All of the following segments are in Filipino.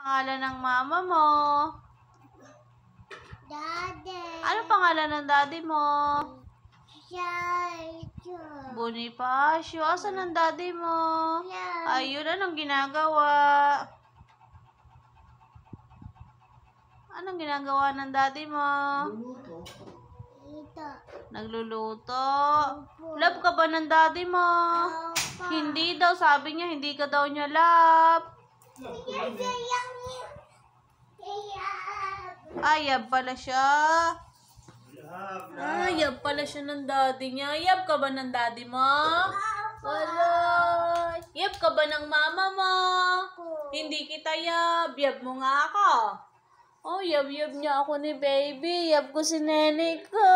Pangalan ng mama mo? Daddy. Ano pangalan ng daddy mo? Sergio. Bonifacio. Asan ang daddy mo? Yan. Ayun, anong ginagawa? Anong ginagawa ng daddy mo? Ito. Nagluluto. Love ka ba ng daddy mo? Opa. Hindi daw, sabi niya, hindi ka daw niya love. Ayab pala siya. Ayab pala siya ng daddy niya. Yab ka ba ng daddy mo? Wala. Yab ka ba ng mama mo? Hindi kita yab. Yab mo nga ako. Oh, yab-yab niya ako ni baby. Yab ko si nene ko.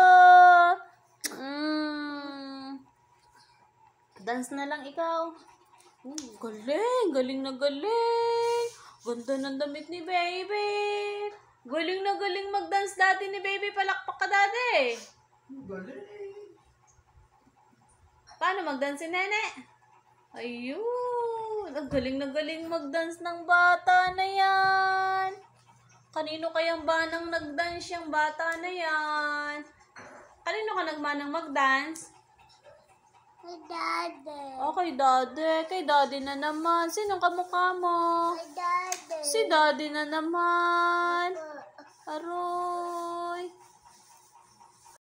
Dance na lang ikaw. Galing. Galing na galing. Ganda ng damit ni baby. Galing na galing mag-dance dati ni baby. Palakpak ka dati. Galing. Paano mag-dance si nene? Ayun. Ang galing na galing mag-dance ng bata na yan. Kanino kayang banang nag-dance yung bata na yan? Kanino ka nagmanang mag-dance? Kay Daddy. Oh, kay daddy. Kay daddy na naman. Sinong kamukha mo? Kay Daddy. Si daddy na naman. Aroy.